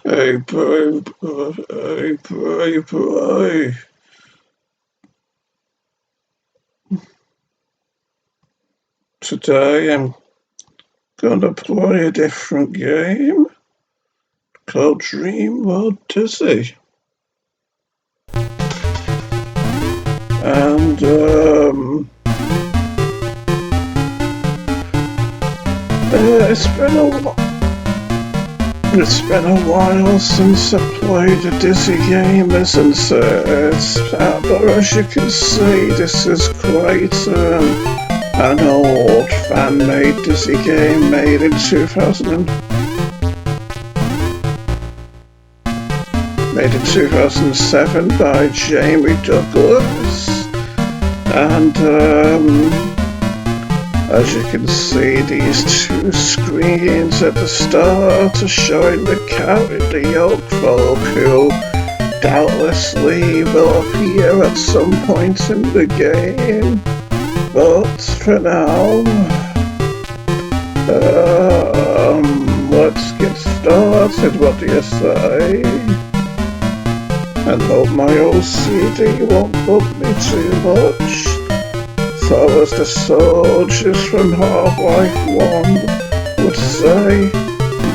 Hey, boy, hey, boy. Today I'm gonna play a different game called Dream World Dizzy. And, it's been a while since I played a Dizzy game, isn't it? But as you can see, this is quite, an old fan-made Dizzy game made in 2007 by Jamie Douglas. And as you can see, these two screens at the start are showing the character yoke folk who doubtlessly will appear at some point in the game. But for now, let's get started, what do you say? And hope my OCD won't bug me too much. So as the soldiers from Half-Life 1 would say,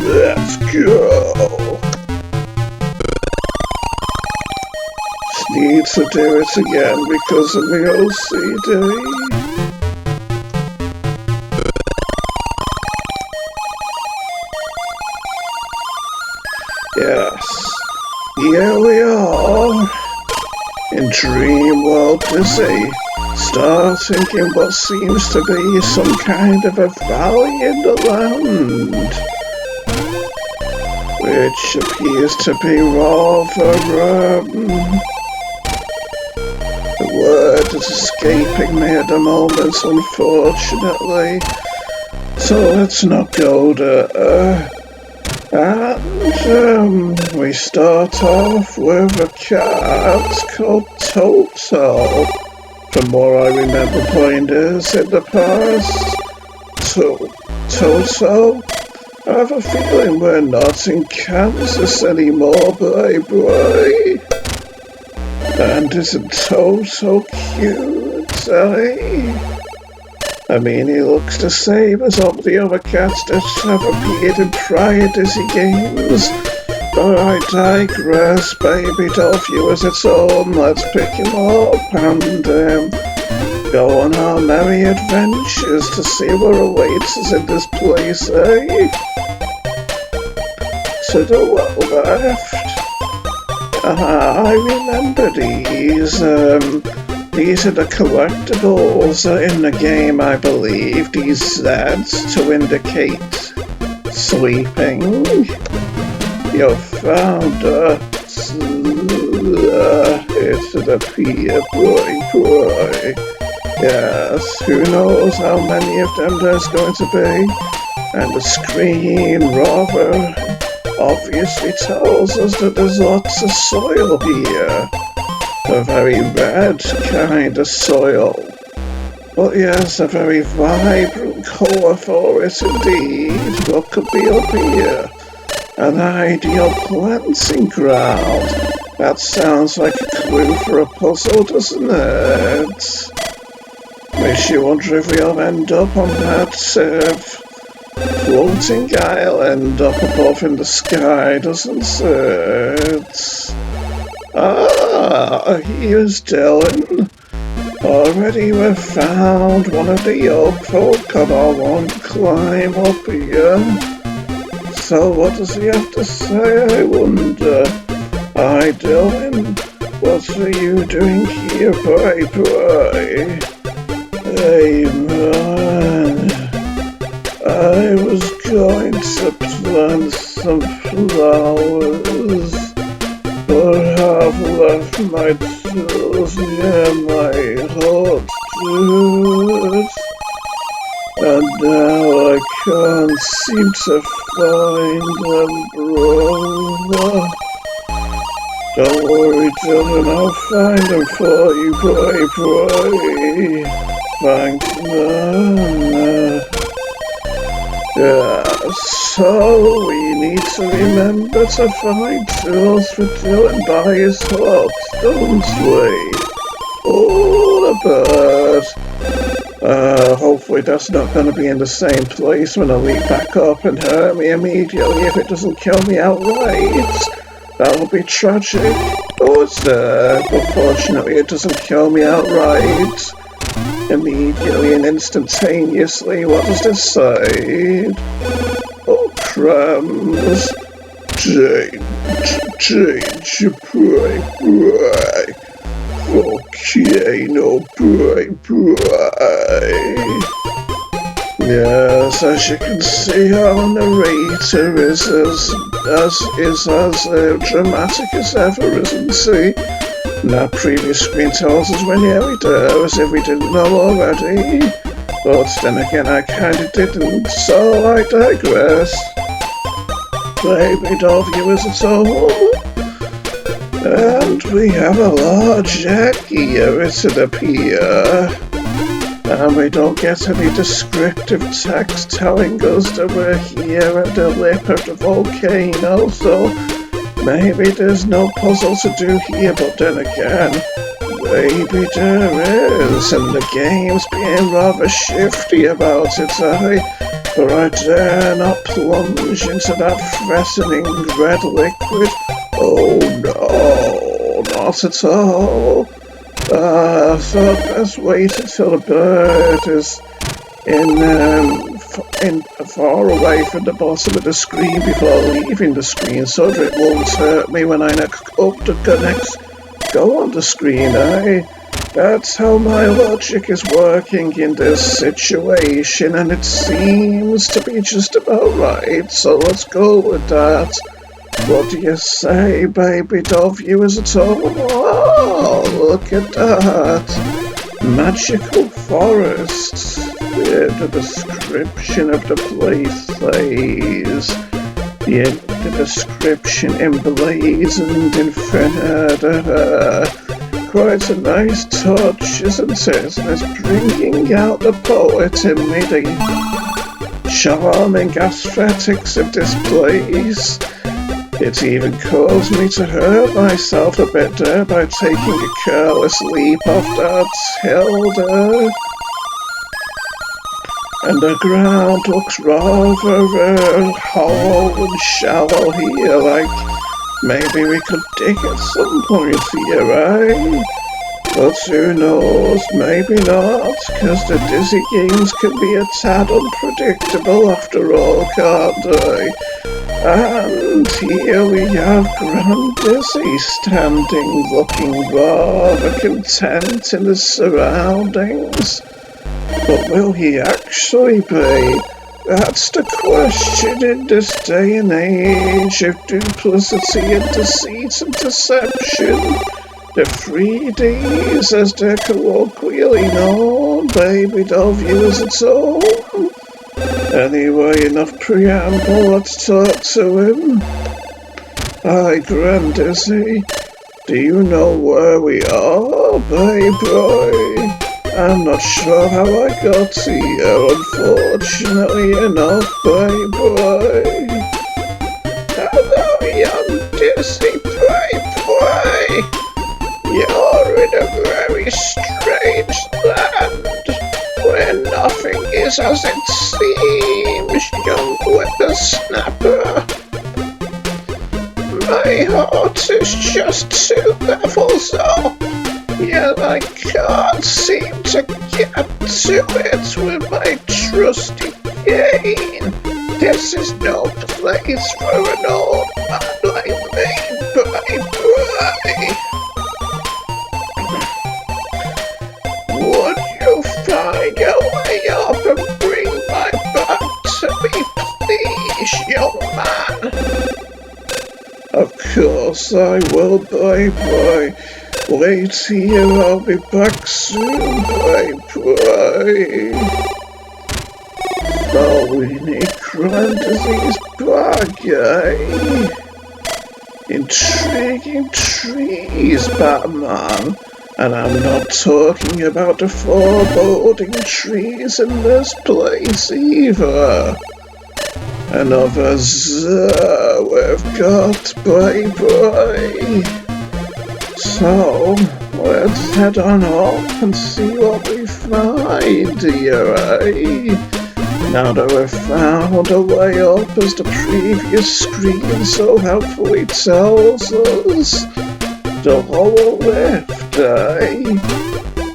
let's go! Just need to do it again because of my OCD. Yes, here we are, in Dream World Dizzy, starting in what seems to be some kind of a valley in the land, which appears to be rather, the word is escaping me at the moment, unfortunately, so let's not go there. And we start off with a cat called Toto. From what I remember playing this in the past. Toto? I have a feeling we're not in Kansas anymore, boy. And isn't Toto cute, eh? I mean, he looks the same as all the other cats that have appeared in prior Dizzy games. But I digress, baby doll viewers its own. Let's pick him up and go on our merry adventures to see what awaits us in this place, eh? To the left. I remember these. These are the collectibles in the game, I believe. These Zs to indicate sleeping. You found us. It's the pier, boy. Yes, who knows how many of them there's going to be. And the screen rather obviously tells us that there's lots of soil here. A very red kind of soil. But yes, a very vibrant colour for it indeed. What could be up here? An ideal planting ground. That sounds like a clue for a puzzle, doesn't it? Makes you wonder if we'll end up on that floating island up above in the sky, doesn't it? Ah, here's Dylan. Already we've found one of the yoke folk and I want to climb up here. So what does he have to say, I wonder? Hi Dylan, what are you doing here, boy? Hey man, I was going to plant some flowers. But I've left my tools near my hut, dude. And now I can't seem to find them, bro. Don't worry, Dylan, I'll find them for you, boy. Thanks, man. Yes, So we need to remember to find tools for doing by his hooks, don't we? Oh, the bird. Hopefully that's not going to be in the same place when I leap back up and hurt me immediately if it doesn't kill me outright. That would be tragic. Oh, it's there, but fortunately it doesn't kill me outright. Immediately and instantaneously, what does this say? Oh, crumbs. Change your prey. Volcano prey. Yes, as you can see, our narrator is as dramatic as ever, isn't he? And that previous screen tells us we're nearly there, as if we didn't know already. But then again, I kinda didn't, so I digress. Baby doll viewers at home. And we have a large egg here, it'd appear. And we don't get any descriptive text telling us that we're here at the lip of the volcano, so maybe there's no puzzle to do here, but then again, maybe there is, and the game's being rather shifty about it, for I dare not plunge into that threatening red liquid. Oh no, not at all. So best wait until the bird is far away from the bottom of the screen before leaving the screen, so that it won't hurt me when I next go on the screen, That's how my logic is working in this situation, and it seems to be just about right, so let's go with that. What do you say, baby doll viewers at home? Oh, look at that. Magical forest. The description of the place says. The description emblazoned in Fenada. Quite a nice touch, isn't it? And it's bringing out the poet in me, the charming aesthetics of this place. It even caused me to hurt myself a bit there by taking a careless leap off that hill there. And the ground looks rather hollow and shallow here, like maybe we could dig at some point here, But who knows, maybe not, cause the dizzy games can be a tad unpredictable after all, can't they? And here we have Grand Dizzy standing, looking rather content in his surroundings. But will he actually be? That's the question in this day and age of duplicity and deceit and deception. The 3Ds, as they're colloquially known, baby doll viewers at home. Anyway, enough preamble, let's talk to him. Hi, Grand Dizzy. Do you know where we are, baby? I'm not sure how I got here, unfortunately enough, baby. Hello, young Dizzy, baby. You're in a very strange land, where nothing is as it seems, young whippersnapper. My heart is just 2 levels up, yet I can't seem to get to it with my trusty cane. This is no place for an old man like me, baby. Would you find your way up and bring my back to me, please, young man? Of course I will, baby. Wait here, I'll be back soon, baby. So we need Grand Dizzy's bag, Intriguing trees, Batman. And I'm not talking about the foreboding trees in this place either. Another we've got, baby. So, let's head on up and see what we find, dear, eh? Now that we've found a way up as the previous screen so helpfully tells us, the lower left, eh?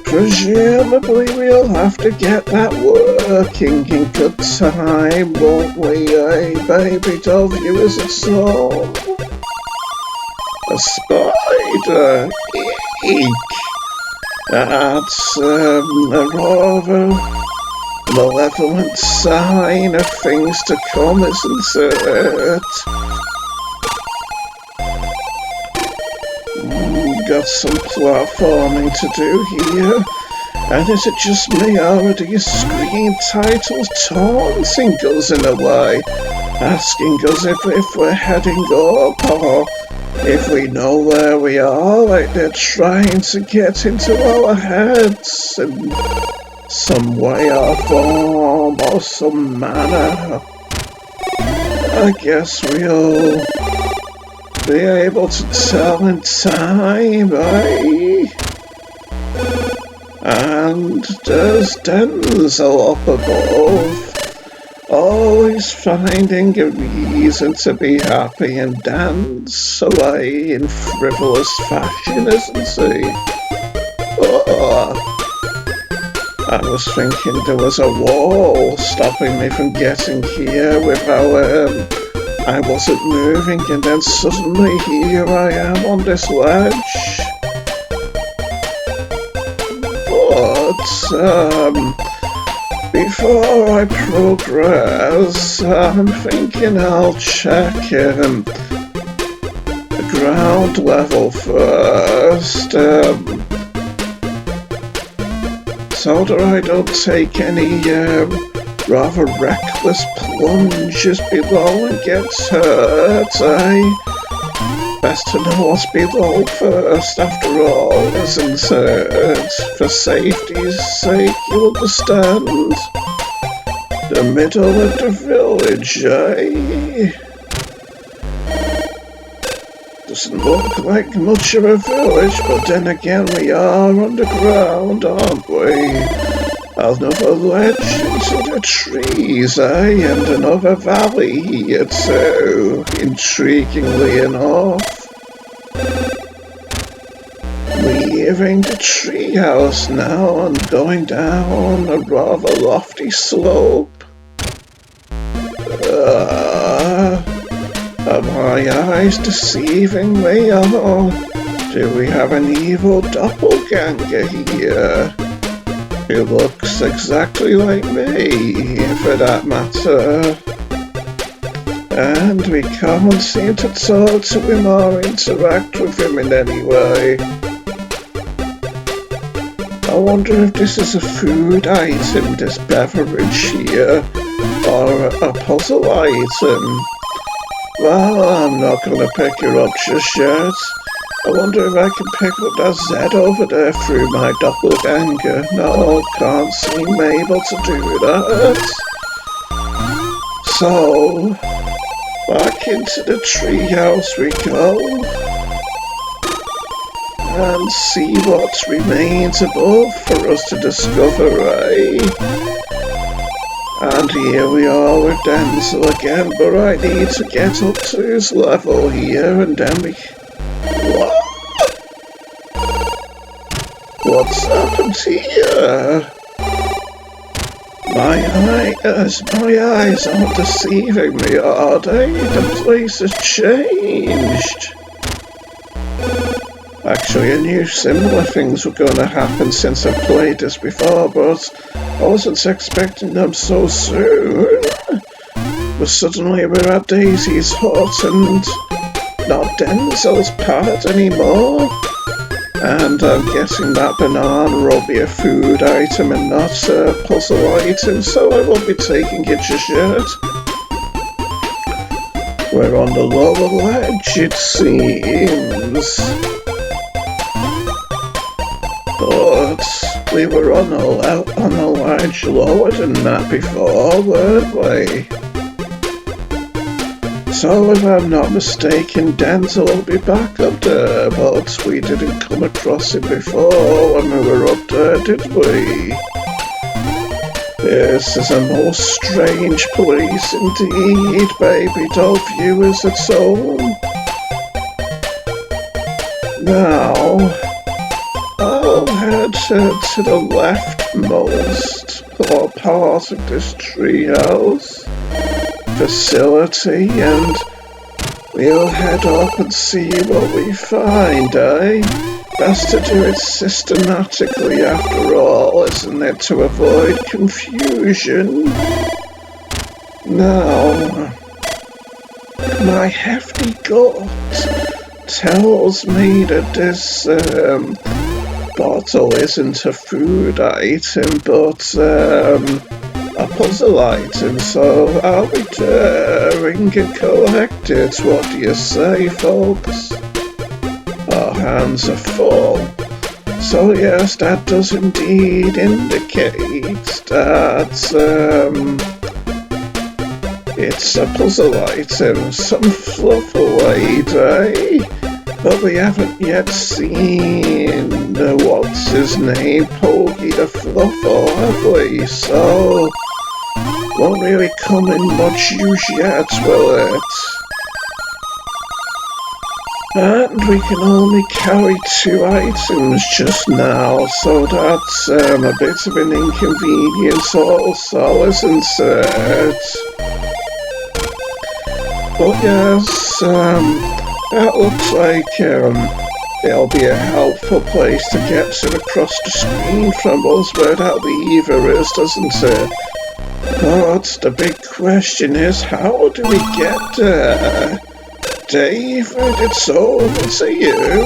Presumably we'll have to get that working in good time, won't we, eh, baby doll viewers at home? A spider? Eek! That's a rather malevolent sign of things to come, isn't it? Got some platforming to do here. And is it just me, or are these screen titles taunting us in a way? Asking us if we're heading up, or if we know where we are, like they're trying to get into our heads in some way or form or some manner. I guess we'll be able to tell in time, eh? And there's Denzel up above, always finding a reason to be happy and dance away in frivolous fashion, isn't he? Oh, I was thinking there was a wall stopping me from getting here with how I wasn't moving, and then suddenly here I am on this ledge. But, before I progress, I'm thinking I'll check the ground level first, so that I don't take any rather reckless plunges below and get hurt, eh? Best to know what's below first, after all, isn't it? For safety's sake, you understand? The middle of the village, eh? Doesn't look like much of a village, but then again we are underground, aren't we? Another ledge into the trees, eh? And another valley here too, intriguingly enough. Leaving the treehouse now and going down a rather lofty slope. Are my eyes deceiving me, or do we have an evil doppelganger here? He looks exactly like me, for that matter. And we can't seem to talk to him or interact with him in any way. I wonder if this is a food item, this beverage here, or a puzzle item. Well, I'm not going to pick her up just yet. I wonder if I can pick up that Z over there through my doppelganger. No, can't seem able to do that. So, back into the treehouse we go. And see what remains above for us to discover, eh? And here we are with Denzel again, but I need to get up to his level here, and then we... What? What's happened here? My eyes aren't deceiving me, are they? The place has changed. Actually, I knew similar things were going to happen since I've played this before, but I wasn't expecting them so soon. But suddenly we're at Daisy's hut and not Denzel's pad anymore. And I'm guessing that banana will be a food item and not a puzzle item, so I won't be taking it just yet. We're on the lower ledge, it seems. But we were on a ledge lower than that before, weren't we? So if I'm not mistaken, Denzel will be back up there, but we didn't come across him before when we were up there, did we? This is a most strange place indeed, baby doll viewers at home. Now, I'll head to the leftmost part of this treehouse facility and we'll head up and see what we find, eh? Best to do it systematically after all, isn't it, to avoid confusion? Now, my hefty gut tells me that this bottle isn't a food item, but a puzzle item, so I'll be daring and collect it. What do you say, folks? Our hands are full. So yes, that does indeed indicate that it's a puzzle item, some fluffoid, eh? But we haven't yet seen what's his name, Pokey the Fluffo, have we? So won't really come in much use yet, will it? And we can only carry 2 items just now, so that's a bit of an inconvenience also, isn't it? But yes, that looks like it'll be a helpful place to get to across the screen from us where that lever is, doesn't it? But the big question is, how do we get there? David, it's over to you.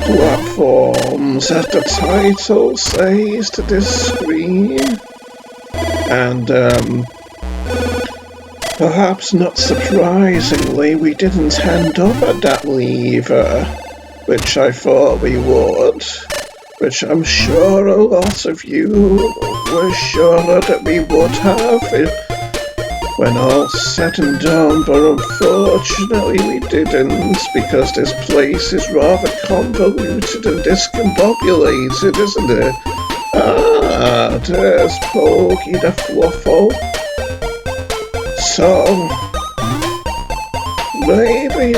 Platforms, as the title says to this screen. And, perhaps not surprisingly, we didn't end up at that lever, which I thought we would. Which I'm sure a lot of you were sure that we would have when all's said and done, but unfortunately we didn't, because this place is rather convoluted and discombobulated, isn't it? Ah, there's Pokey the Fluffle. So, maybe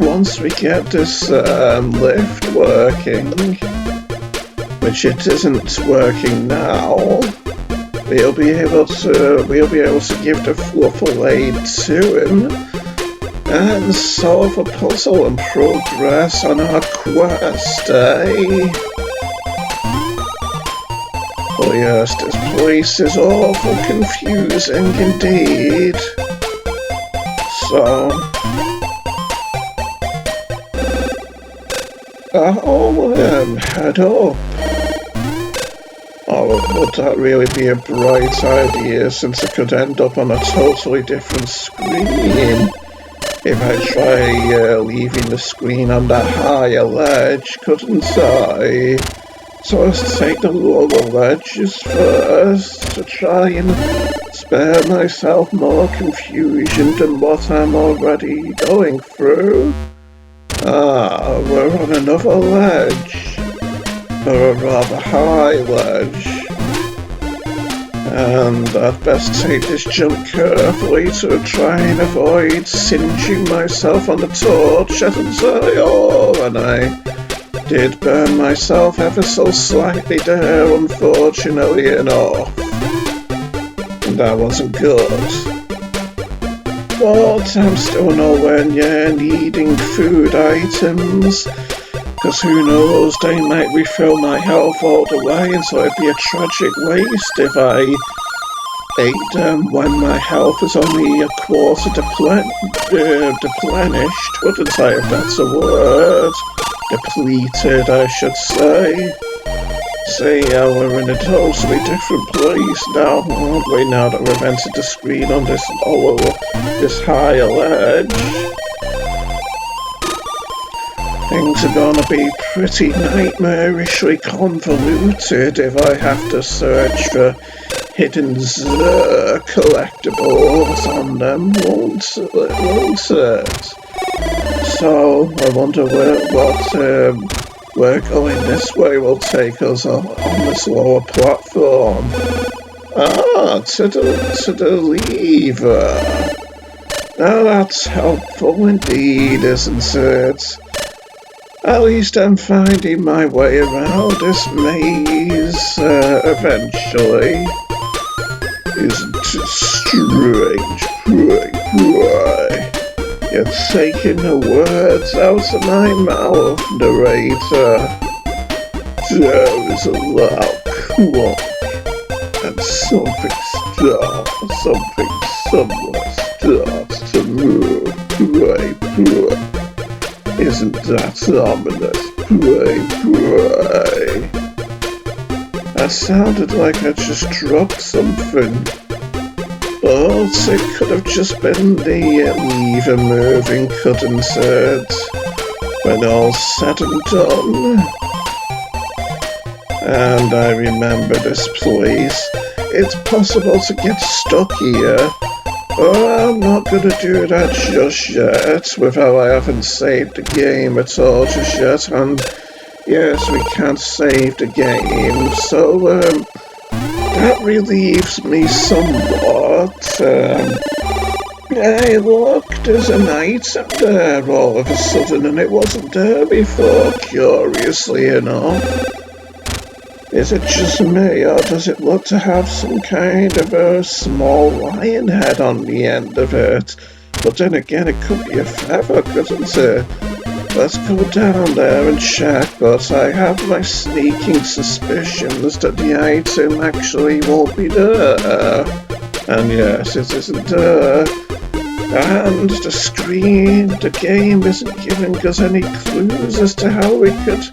once we get this lift working, which it isn't working now, we'll be able to give the Fluffle aid to him and solve a puzzle and progress on our quest, eh? Oh yes, this place is awful confusing indeed. So, I'll head up. Oh, would that really be a bright idea, since it could end up on a totally different screen if I try leaving the screen on that higher ledge, couldn't I? So let's take the lower ledges first to try and spare myself more confusion than what I'm already going through. Ah, we're on another ledge, or a rather high ledge, and I'd best take this jump carefully to try and avoid singeing myself on the torch, hadn't I? Oh, and I did burn myself ever so slightly there, unfortunately enough. And that wasn't good. But I'm still nowhere near needing food items, because who knows, they might refill my health all the way, and so it'd be a tragic waste if I ate them when my health is only a quarter deplenished, wouldn't I, if that's a word? Depleted, I should say. See, we're in a totally different place now, aren't we, now that we've entered the screen on this higher ledge. Things are gonna be pretty nightmarishly convoluted if I have to search for hidden collectibles on them, won't it? So I wonder where going this way will take us on this lower platform. To the lever. Now that's helpful indeed, isn't it? At least I'm finding my way around this maze eventually. Isn't it strange? You're taking the words out of my mouth, narrator. There is a loud clock, and somewhere starts to move. Pray. Isn't that ominous? Pray. That sounded like I just dropped something. But it could have just been the lever moving, couldn't it? When all's said and done. And I remember this place. It's possible to get stuck here. But I'm not gonna do that just yet, with how I haven't saved the game at all just yet, and yes, we can't save the game, so that relieves me somewhat. Hey look, there's an item there all of a sudden, and it wasn't there before, curiously enough. Is it just me, or does it look to have some kind of a small lion head on the end of it? But then again, it could be a feather, couldn't it? Let's go down there and check, but I have my sneaking suspicions that the item actually won't be there. And yes, it isn't there. And the game isn't giving us any clues as to how we could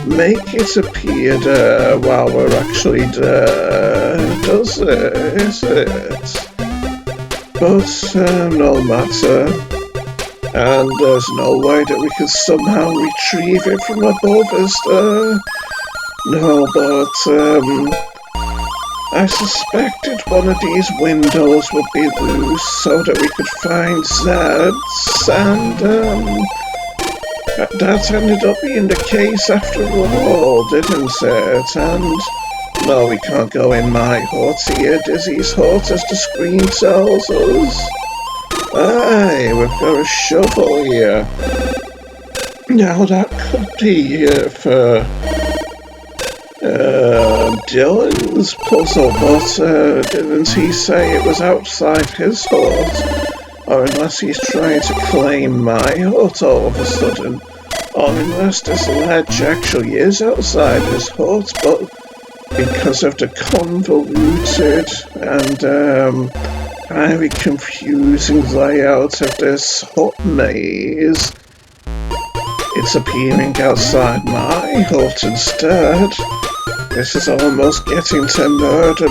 make it appear there while we're actually there, does it? Is it? But no matter. And there's no way that we can somehow retrieve it from above us there. No, but I suspected one of these windows would be loose so that we could find Zeds, and that ended up being the case after all, didn't it? And no, we can't go in my hut here, Dizzy's hut, as the screen tells us. Aye, we've got a shovel here. Now that could be for Dylan's puzzle, but didn't he say it was outside his hut? Or unless he's trying to claim my hut all of a sudden. Or unless this ledge actually is outside his hut, but because of the convoluted and highly confusing layout of this hut maze, it's appearing outside my hut instead. This is almost getting to murder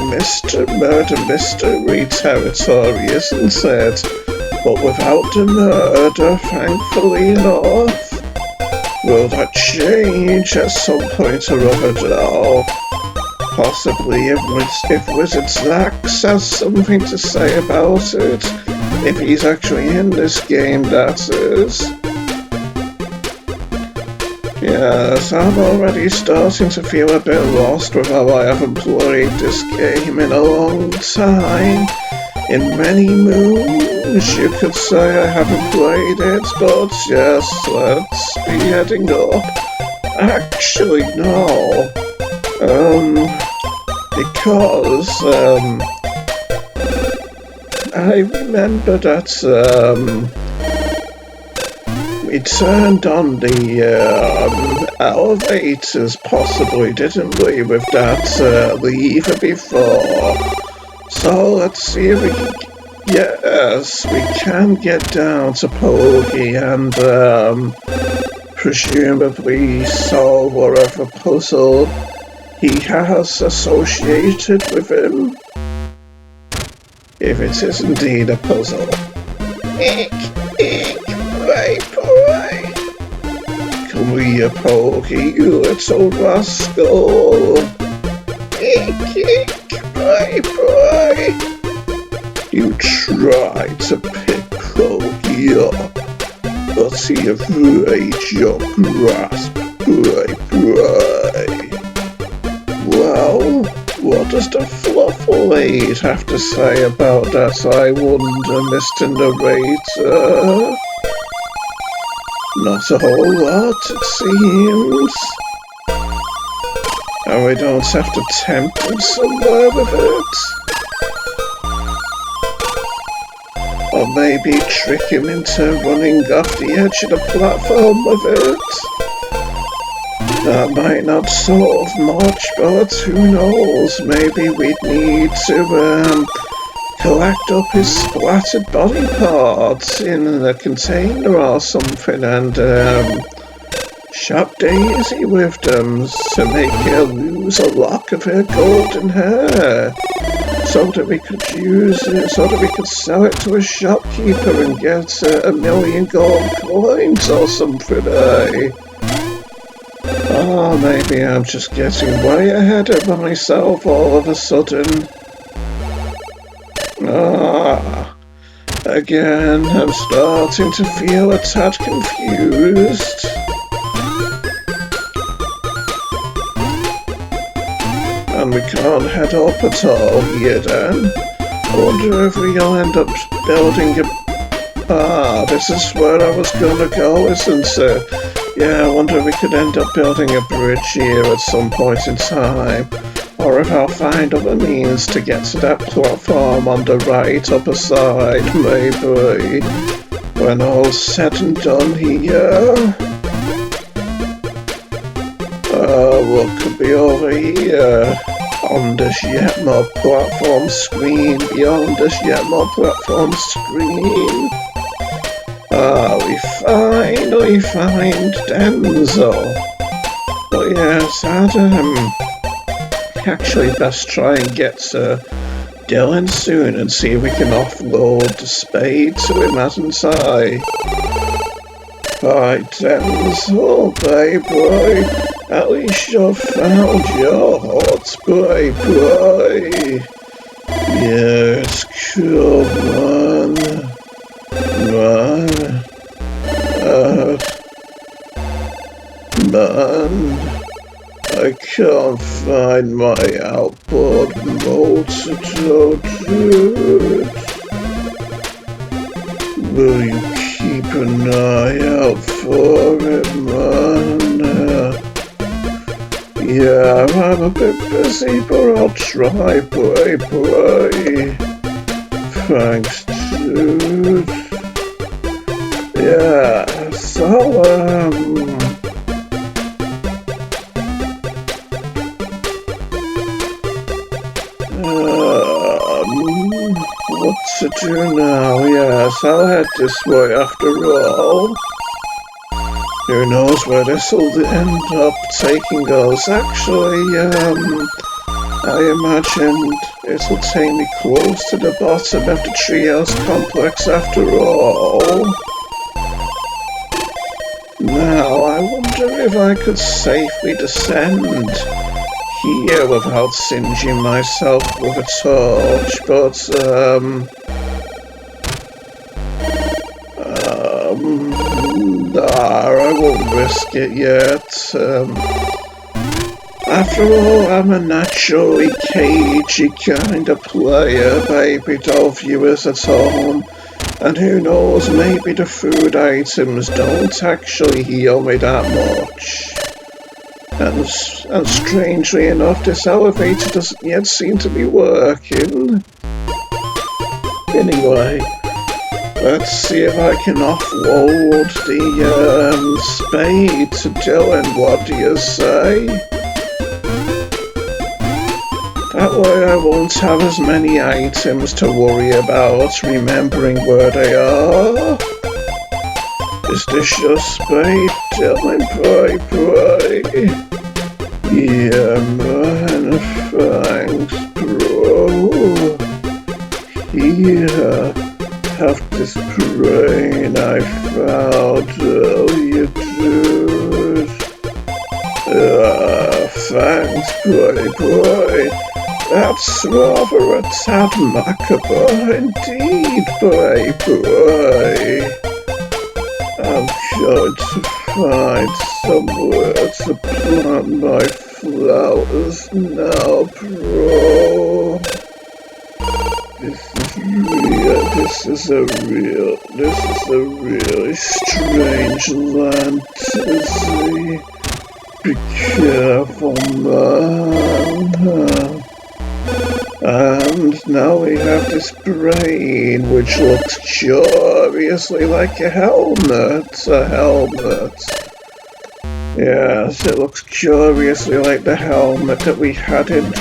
mystery territory, isn't it? But without the murder, thankfully enough. Will that change at some point or other, though? Possibly if Wizard Zax has something to say about it. If he's actually in this game, that is. Yes, I'm already starting to feel a bit lost with how I haven't played this game in a long time. In many moons, you could say I haven't played it, but yes, let's be heading up. Actually, no. Because, I remember that, we turned on the, elevators, possibly, didn't we, with that, lever before. So, let's see if we can, yes, we can get down to Poggy and, presumably solve whatever puzzle he has associated with him. If it is indeed a puzzle. Boy. Come here, Poggy, you little rascal. boy. You tried to pick Croaky up, but he evades your grasp, boy. Well, what does the Fluffleade have to say about that, I wonder, Mr. Narrator? Not a whole lot, it seems. And we don't have to tempt him somewhere with it. Or maybe trick him into running off the edge of the platform with it. That might not solve much, but who knows, maybe we'd need to collect up his splattered body parts in a container or something and shop Daisy with them to make her lose a lock of her golden hair, so that we could use it, so that we could sell it to a shopkeeper and get $1 million gold coins or something, eh? Oh, maybe I'm just getting way ahead of myself all of a sudden. Again, I'm starting to feel a tad confused. And we can't head up at all here then. I wonder if we'll end up building a... this is where I was gonna go, isn't it? Yeah, I wonder if we could end up building a bridge here at some point in time. Or if I'll find other means to get to that platform on the right upper side, maybe. When all's said and done here. What could be over here? On this yet more platform screen, beyond this yet more platform screen. We finally find Denzel. But yes, I'd actually best try and get to Dylan soon and see if we can offload the spade to him, hadn't I? Right, Denzel, boy. At least you've found your hot boy. Yes, come on. Man, I can't find my outboard motor, dude. Will you keep an eye out for it, man? Yeah, I'm a bit busy, but I'll try, boy. Thanks, dude. Yeah, so, what to do now? Yes, I'll head this way after all. Who knows where this'll end up taking us? Actually, I imagined it'll take me close to the bottom of the treehouse complex after all. Now, I wonder if I could safely descend here without singeing myself with a torch, but, I won't risk it yet. After all, I'm a naturally cagey kind of player, baby doll viewers at home. And who knows, maybe the food items don't actually heal me that much. And strangely enough, this elevator doesn't yet seem to be working. Anyway, let's see if I can offload the spade to Dylan. What do you say? That way I won't have as many items to worry about remembering where they are. Is this your spade, Dylan? Boy. Yeah, man, thanks, bro. Here, have this brain I found earlier, dude. Thanks, boy. That's rather a tad macabre indeed, boy, boy. I'm going to find somewhere to plant my flowers now, bro. This is a really strange land to see. Be careful, man. And now we have this brain, which looks curiously like a helmet. Yes, it looks curiously like the helmet that we had in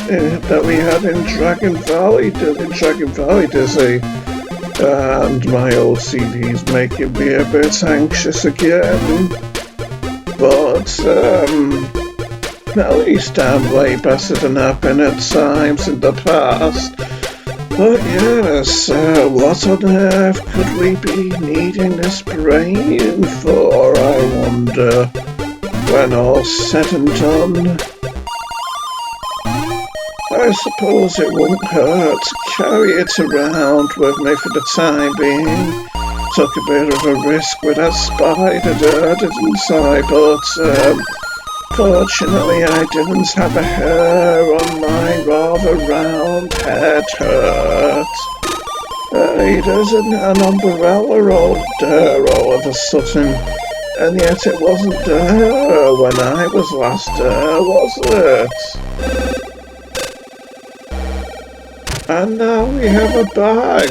Dragon Valley. Dizzy. And my OCD's making me a bit anxious again. But at least I'm way better than I've been at times in the past. But yes, what on earth could we be needing this brain for, I wonder, when all's said and done? I suppose it won't hurt to carry it around with me for the time being. Took a bit of a risk with that spider, didn't I? But fortunately I didn't have a hair on my rather round head hurt. Hey, there's an umbrella all there all of a sudden, and yet it wasn't there when I was last there, was it? And now we have a bag.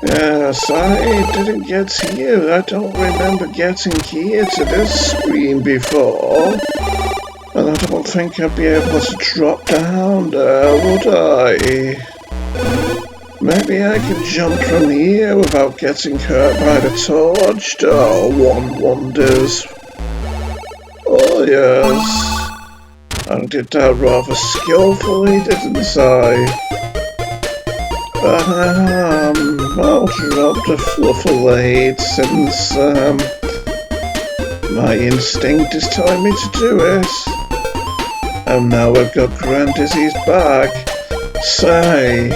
Yes, I didn't get here. I don't remember getting here to this screen before. And I don't think I'd be able to drop down there, would I? Maybe I can jump from here without getting hurt by the torch. Oh, one wonders. Oh, yes. I did that rather skillfully, didn't I? I'll drop the flufferlade since my instinct is telling me to do it. And now I've got Grandizzy's bag. Say,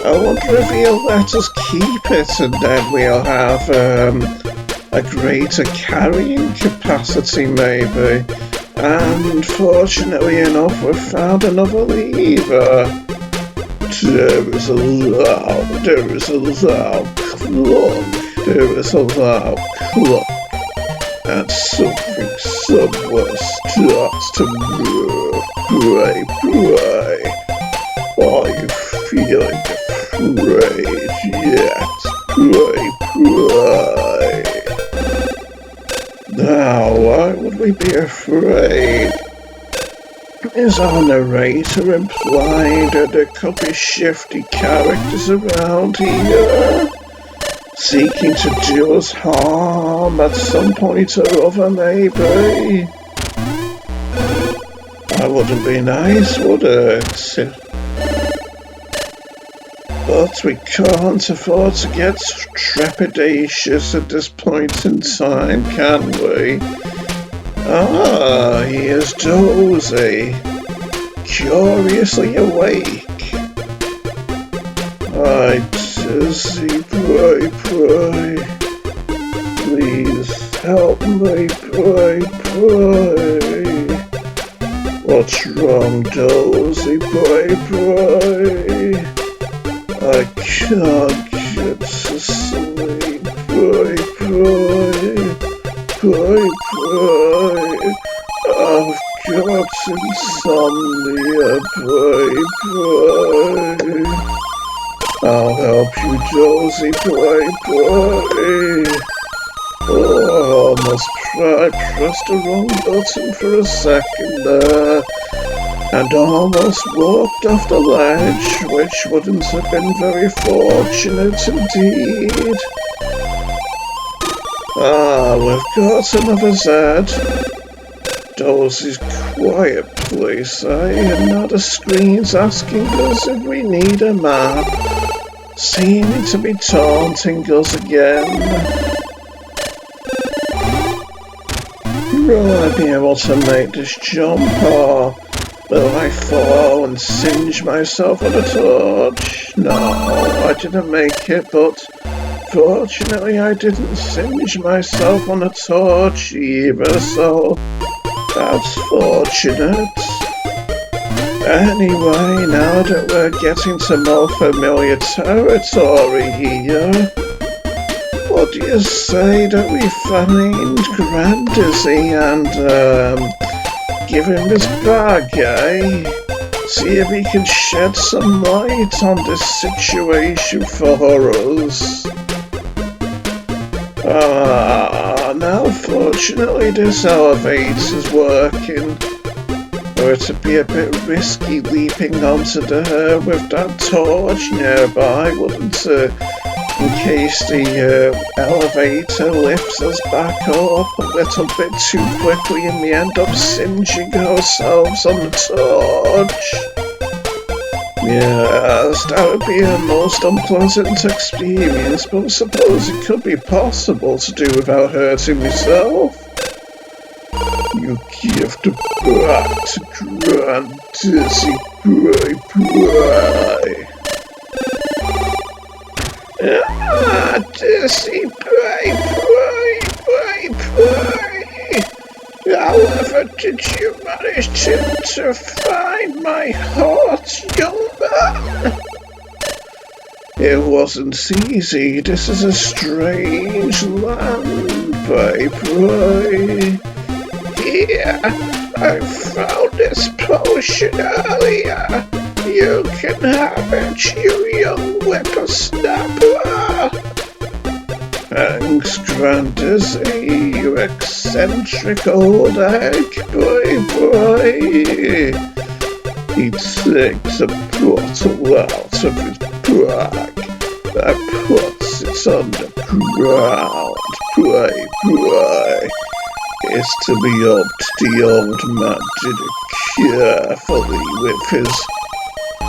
I wonder if he'll let us keep it and then we'll have a greater carrying capacity maybe. And fortunately enough, we've found another lever. There is a loud clock, and something somewhere starts to move. Pray. Are you feeling afraid yet? Pray. Now, why would we be afraid? Is our narrator implying that there could be shifty characters around here, seeking to do us harm at some point or other, maybe? That wouldn't be nice, would it? But we can't afford to get trepidatious at this point in time, can we? Ah, here's Dozy, curiously awake. Right, Dizzy, pray. Please help me, pray. What's wrong, Dozy, pray. I can't get to sleep, pray. I've got insomnia, pray. I'll help you, Dozy, pray. Oh, I pressed the wrong button for a second there, and almost walked off the ledge, which wouldn't have been very fortunate indeed. Ah, we've got another Z. Dozy's quiet place, and now the screen's asking us if we need a map, seeming to be taunting us again. Will I be able to make this jump, or Will I fall and singe myself on a torch? No, I didn't make it, but fortunately I didn't singe myself on a torch either, so that's fortunate. Anyway, now that we're getting to more familiar territory here, what do you say that we find Grandizzy and give him this bag, eh? See if he can shed some light on this situation for us. Now fortunately this elevator's working. Or it'd be a bit risky leaping onto the with that torch nearby, wouldn't it? In case the elevator lifts us back up a little bit too quickly and we end up singeing ourselves on the torch. Yes, that would be a most unpleasant experience, but I suppose it could be possible to do without hurting myself. You give the bag to Grandizzy, pray. Dizzy, pray. However did you manage to find my hot young man? It wasn't easy. This is a strange land, pray. Here, I found this potion earlier. You can have it, you young whippersnapper. Thanks, Grandizzy, you eccentric old egg, boy. He takes a bottle out of his bag and puts it on the ground, boy. It's to be up to the old man did it carefully with his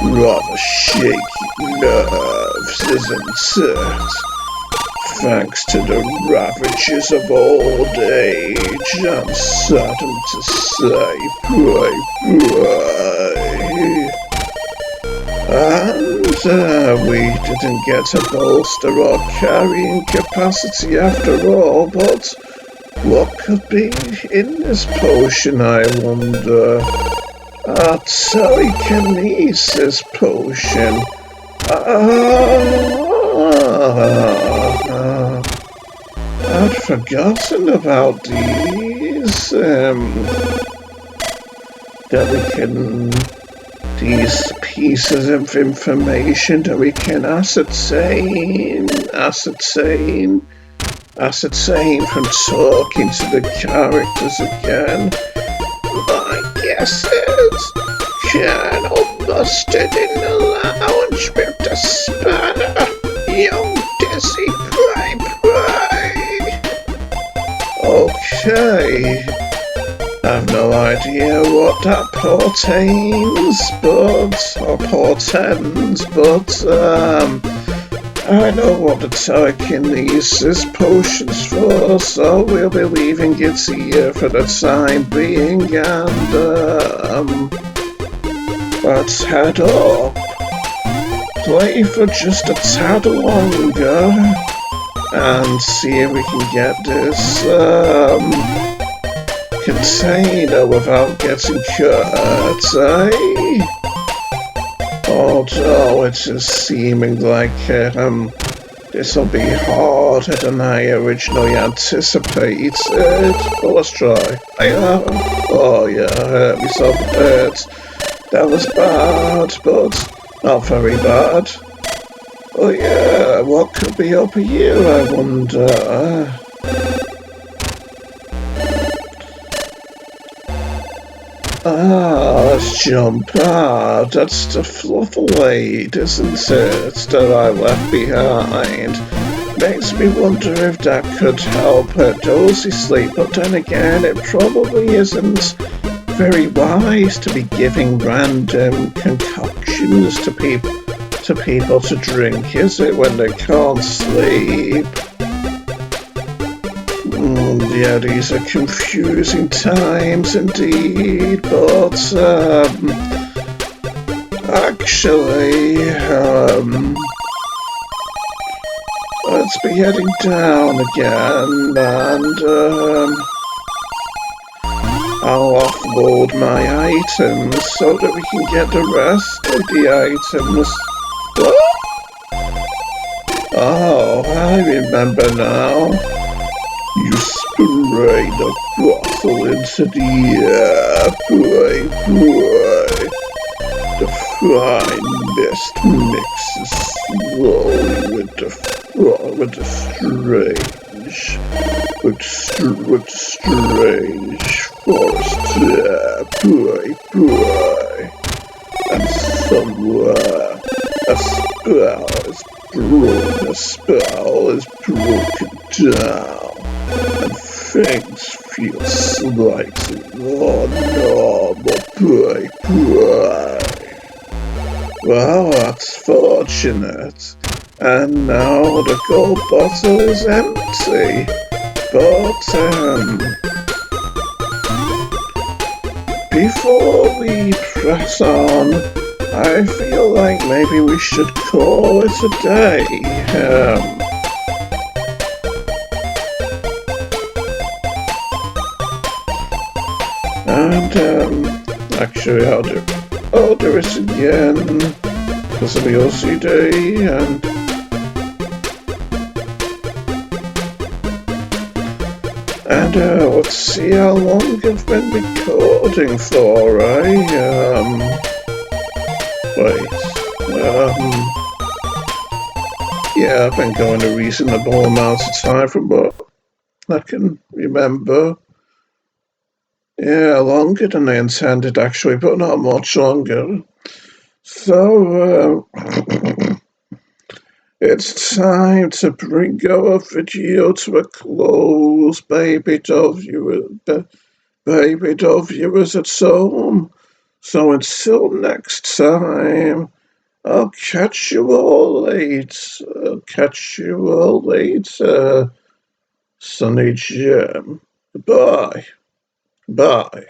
rather shaky nerves, isn't it? Thanks to the ravages of old age, I'm saddened to say, And we didn't get a bolster or carrying capacity after all, but what could be in this potion, I wonder? A telekinesis potion. I'd forgotten about these. These pieces of information that we can ascertain from talking to the characters again. My guesses, Colonel Mustard in the lounge with the spanner, young Dizzy, pray. Okay, I've no idea what that portends, but I know what the telekinesis potion's for, so we'll be leaving it here for the time being, and let's head up. Play for just a tad longer, and see if we can get this container without getting hurt, eh? Although it is seeming like this will be harder than I originally anticipated, but let's try. I hurt myself a bit. That was bad, but not very bad. Oh yeah, what could be up here, I wonder? Let's jump. That's the Fluffalade, isn't it, that I left behind? Makes me wonder if that could help her dozy sleep, but then again, it probably isn't very wise to be giving random concoctions to people to drink, is it, when they can't sleep? Yeah, these are confusing times indeed, but actually, let's be heading down again, and I'll offload my items so that we can get the rest of the items. What? Oh, I remember now. You sprayed the bottle into the air, boy, boy. The fine mist mixes slowly with the strange forest air, boy, boy. And somewhere a spell is broken down, and things feel slightly more normal, boy, boy. Well, that's fortunate. And now the gold bottle is empty. But, before we press on, I feel like maybe we should call it a day. Actually, I'll do it again because of the OCD, and let's see how long I've been recording for, wait, yeah, I've been going a reasonable amount of time from what I can remember. Yeah, longer than I intended actually, but not much longer. So, it's time to bring our video to a close, baby doll viewers at home. So until next time, I'll catch you all later. Sunny Jim. Goodbye. Bye.